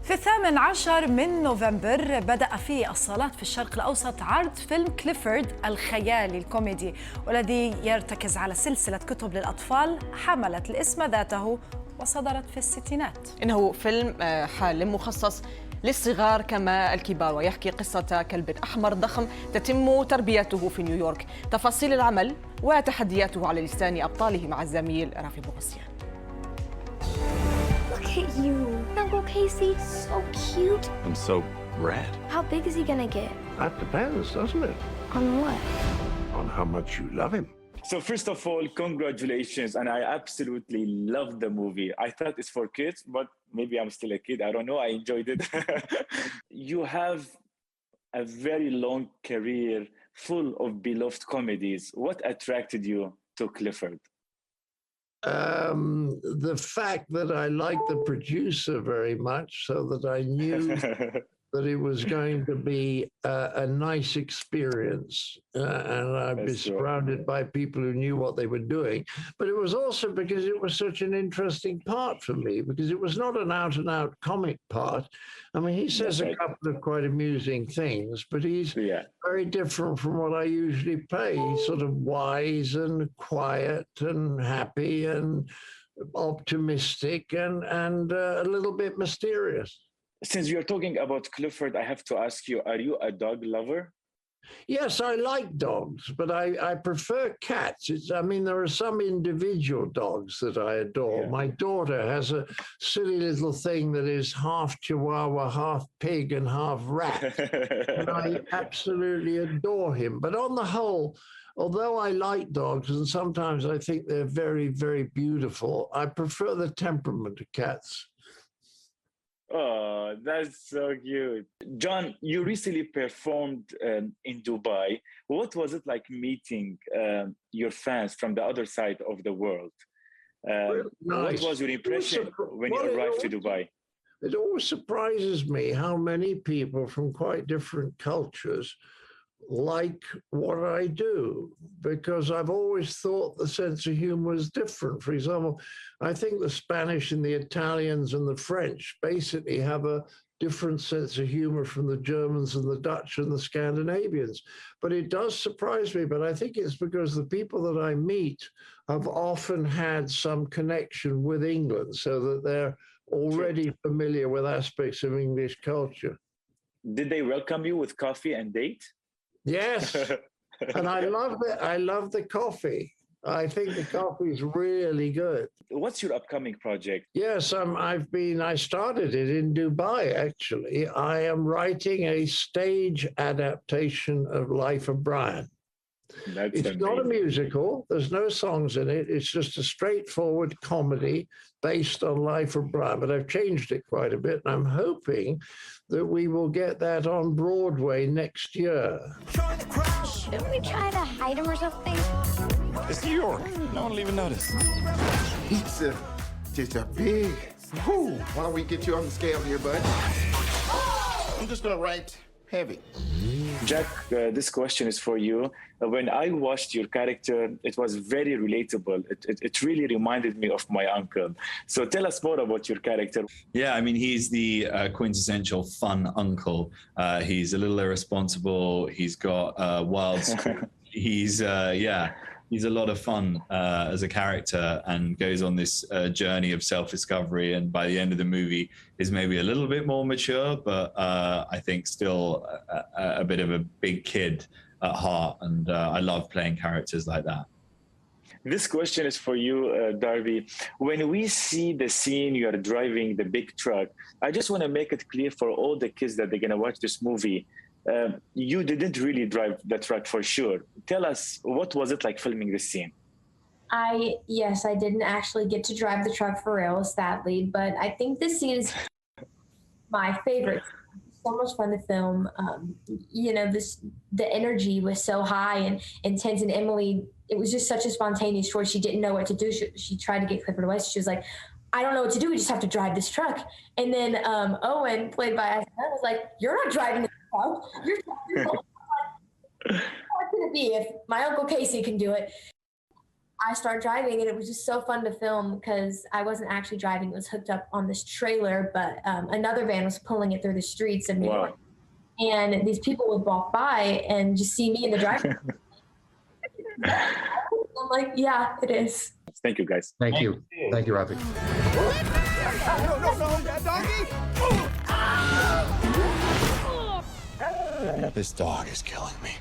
في 18 من نوفمبر بدأ في الصالات في الشرق الأوسط عرض فيلم كليفورد الخيالي الكوميدي، والذي يرتكز على سلسلة كتب للأطفال حملت الاسم ذاته وصدرت في الستينات. إنه فيلم حالم مخصص للصغار كما الكبار، ويحكي قصة كلب أحمر ضخم تتم تربيته في نيويورك. تفاصيل العمل وتحدياته على لسان أبطاله مع الزميل رافي بوغسيان. Look at you, Uncle Casey, so cute. I'm so rad. How big is he gonna get? That depends, doesn't it? On what? On how much you love him. So first of all, congratulations, and I absolutely loved the movie. I thought it's for kids, but maybe I'm still a kid. I don't know. I enjoyed it. You have a very long career full of beloved comedies. What attracted you to Clifford? The fact that I liked the producer very much, so that I knew that it was going to be a nice experience, and I'd be surrounded by people who knew what they were doing. But it was also because it was such an interesting part for me, because it was not an out-and-out comic part. I mean, he says a couple of quite amusing things, but he's very different from what I usually play. He's sort of wise and quiet and happy and optimistic and a little bit mysterious. Since you're talking about Clifford, I have to ask you, are you a dog lover? Yes, I like dogs, but I prefer cats. I mean, there are some individual dogs that I adore. Yeah. My daughter has a silly little thing that is half Chihuahua, half pig and half rat. And I absolutely adore him. But on the whole, although I like dogs, and sometimes I think they're very, very beautiful, I prefer the temperament of cats. Oh, that's so cute. John, you recently performed in Dubai. What was it like meeting your fans from the other side of the world? Nice. What was your impression when you arrived to Dubai? It always surprises me how many people from quite different cultures like what I do, because I've always thought the sense of humor is different. For example, I think the Spanish and the Italians and the French basically have a different sense of humor from the Germans and the Dutch and the Scandinavians. But it does surprise me, but I think it's because the people that I meet have often had some connection with England, so that they're already familiar with aspects of English culture. Did they welcome you with coffee and date? Yes, and I love it. I love the coffee. I think the coffee is really good. What's your upcoming project? Yes, I started it in Dubai, actually. I am writing a stage adaptation of Life of Brian. It's amazing. Not a musical. There's no songs in it. It's just a straightforward comedy based on Life of Brian, but I've changed it quite a bit, and I'm hoping that we will get that on Broadway next year. Shouldn't we try to hide him or something? It's New York. No one will even notice. Pizza. Just a big. Whew. Why don't we get you on the scale here, bud? I'm just gonna write heavy. Jack, this question is for you. When I watched your character, it was very relatable. It really reminded me of my uncle. So tell us more about your character. Yeah, I mean, he's the quintessential fun uncle. He's a little irresponsible. He's got wild streaks. He's a lot of fun as a character, and goes on this journey of self-discovery. And by the end of the movie, is maybe a little bit more mature, but I think still a bit of a big kid at heart. And I love playing characters like that. This question is for you, Darby. When we see the scene you are driving the big truck, I just want to make it clear for all the kids that they're going to watch this movie. You didn't really drive the truck for sure. Tell us, what was it like filming this scene? Yes, I didn't actually get to drive the truck for real, sadly, but I think this scene is my favorite. So much fun to film. The energy was so high and intense, and Emily, it was just such a spontaneous choice. She didn't know what to do. She tried to get Clifford away. She was like, I don't know what to do. We just have to drive this truck. And then Owen, played by Aslan, was like, you're not driving the truck. You're how can it be if my Uncle Casey can do it? I start driving, and it was just so fun to film because I wasn't actually driving. It was hooked up on this trailer, but another van was pulling it through the streets of New York. And these people would walk by and just see me in the driver's I'm like, yeah, it is. Thank you, guys. Thank you. Thank you, Rafi. This dog is killing me.